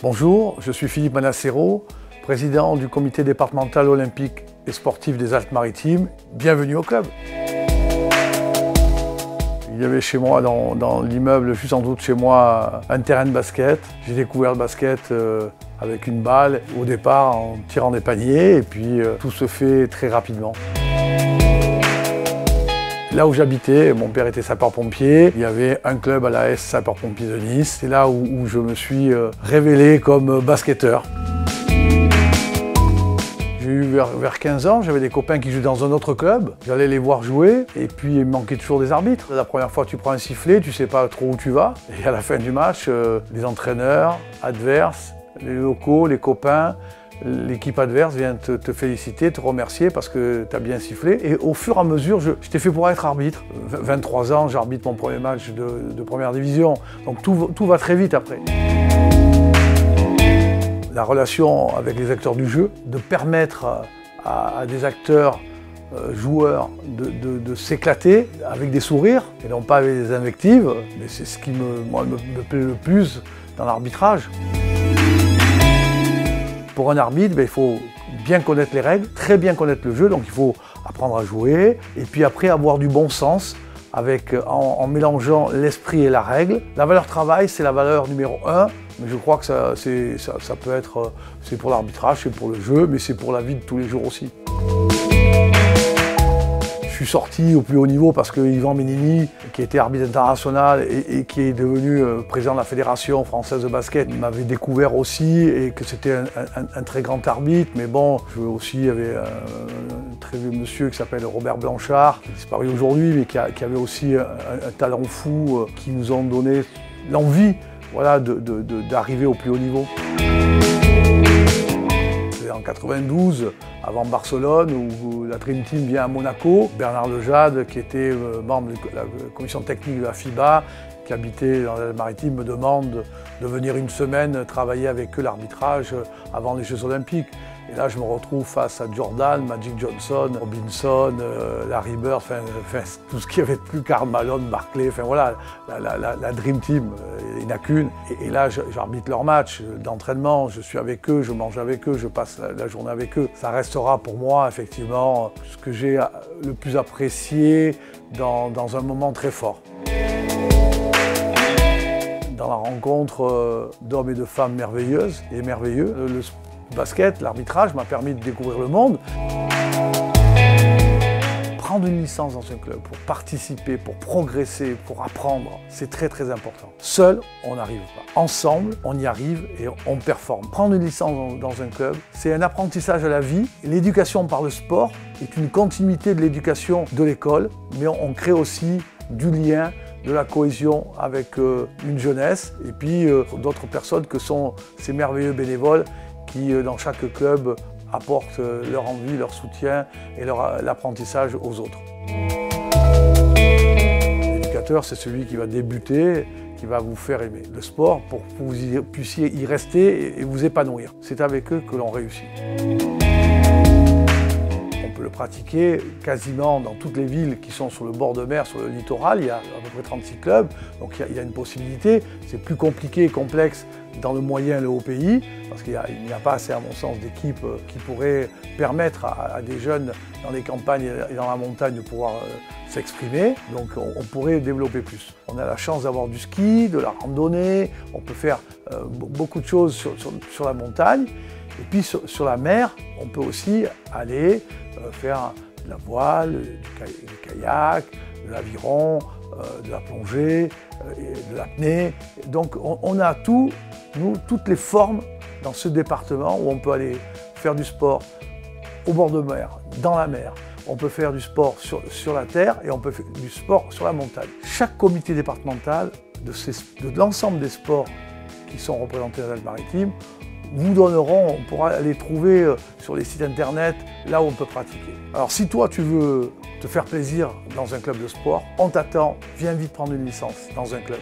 Bonjour, je suis Philippe Manassero, président du comité départemental olympique et sportif des Alpes-Maritimes. Bienvenue au club. Il y avait chez moi, dans l'immeuble juste en dessous de chez moi, un terrain de basket. J'ai découvert le basket avec une balle, au départ en tirant des paniers, et puis tout se fait très rapidement. Là où j'habitais, mon père était sapeur-pompier, il y avait un club à l'AS sapeur-pompier de Nice. C'est là où je me suis révélé comme basketteur. J'ai eu vers 15 ans, j'avais des copains qui jouaient dans un autre club. J'allais les voir jouer et puis il manquait toujours des arbitres. La première fois tu prends un sifflet, tu sais pas trop où tu vas. Et à la fin du match, les entraîneurs adverses, les locaux, les copains, l'équipe adverse vient te féliciter, te remercier parce que tu as bien sifflé. Et au fur et à mesure, je t'ai fait pour être arbitre. 23 ans, j'arbitre mon premier match de première division. Donc tout va très vite après. La relation avec les acteurs du jeu, de permettre à des acteurs, joueurs, de s'éclater avec des sourires et non pas avec des invectives. Mais c'est ce qui me plaît le plus dans l'arbitrage. Pour un arbitre, il faut bien connaître les règles, très bien connaître le jeu, donc il faut apprendre à jouer et puis après avoir du bon sens en mélangeant l'esprit et la règle. La valeur travail, c'est la valeur numéro 1, mais je crois que ça peut être, c'est pour l'arbitrage, c'est pour le jeu, mais c'est pour la vie de tous les jours aussi. Je suis sorti au plus haut niveau parce que Yvan Menini, qui était arbitre international et qui est devenu président de la Fédération française de basket, m'avait découvert aussi et que c'était un très grand arbitre. Mais bon, je jouais aussi, il y avait un très vieux monsieur qui s'appelle Robert Blanchard, qui est disparu aujourd'hui, mais qui avait aussi un talent fou, qui nous ont donné l'envie, voilà, d'arriver au plus haut niveau. En 92, avant Barcelone, où la Dream Team vient à Monaco. Bernard Lejade, qui était membre de la commission technique de la FIBA, qui habitait dans les Alpes-Maritimes, me demande de venir une semaine travailler avec eux l'arbitrage avant les Jeux Olympiques. Et là, je me retrouve face à Jordan, Magic Johnson, Robinson, Larry Bird, enfin tout ce qu'il y avait de plus, Karl Malone, Barkley, enfin voilà, la Dream Team, il n'y en a qu'une. Et là, j'arbitre leur match d'entraînement, je suis avec eux, je mange avec eux, je passe la journée avec eux. Ça restera pour moi, effectivement, ce que j'ai le plus apprécié dans un moment très fort. Dans la rencontre d'hommes et de femmes merveilleuses et merveilleux, le basket, l'arbitrage m'a permis de découvrir le monde. Prendre une licence dans un club pour participer, pour progresser, pour apprendre, c'est très très important. Seul, on n'arrive pas. Ensemble, on y arrive et on performe. Prendre une licence dans un club, c'est un apprentissage à la vie. L'éducation par le sport est une continuité de l'éducation de l'école, mais on crée aussi du lien, de la cohésion avec une jeunesse et puis d'autres personnes que sont ces merveilleux bénévoles qui, dans chaque club, apportent leur envie, leur soutien et l'apprentissage aux autres. L'éducateur, c'est celui qui va débuter, qui va vous faire aimer le sport pour que vous puissiez y rester et vous épanouir. C'est avec eux que l'on réussit. On peut le pratiquer quasiment dans toutes les villes qui sont sur le bord de mer, sur le littoral. Il y a à peu près 36 clubs, donc il y a une possibilité. C'est plus compliqué et complexe dans le moyen et le haut pays, parce qu'il n'y a pas assez, à mon sens, d'équipes qui pourraient permettre à des jeunes dans les campagnes et dans la montagne de pouvoir s'exprimer. Donc on pourrait développer plus. On a la chance d'avoir du ski, de la randonnée, on peut faire beaucoup de choses sur la montagne. Et puis sur la mer, on peut aussi aller faire de la voile, du kayak, de l'aviron, de la plongée, de l'apnée. Donc on a toutes les formes dans ce département où on peut aller faire du sport au bord de mer, dans la mer. On peut faire du sport sur la terre et on peut faire du sport sur la montagne. Chaque comité départemental de l'ensemble des sports qui sont représentés dans les Alpes-Maritimes vous donneront, on pourra les trouver sur les sites internet, là où on peut pratiquer. Alors si toi tu veux te faire plaisir dans un club de sport, on t'attend, viens vite prendre une licence dans un club.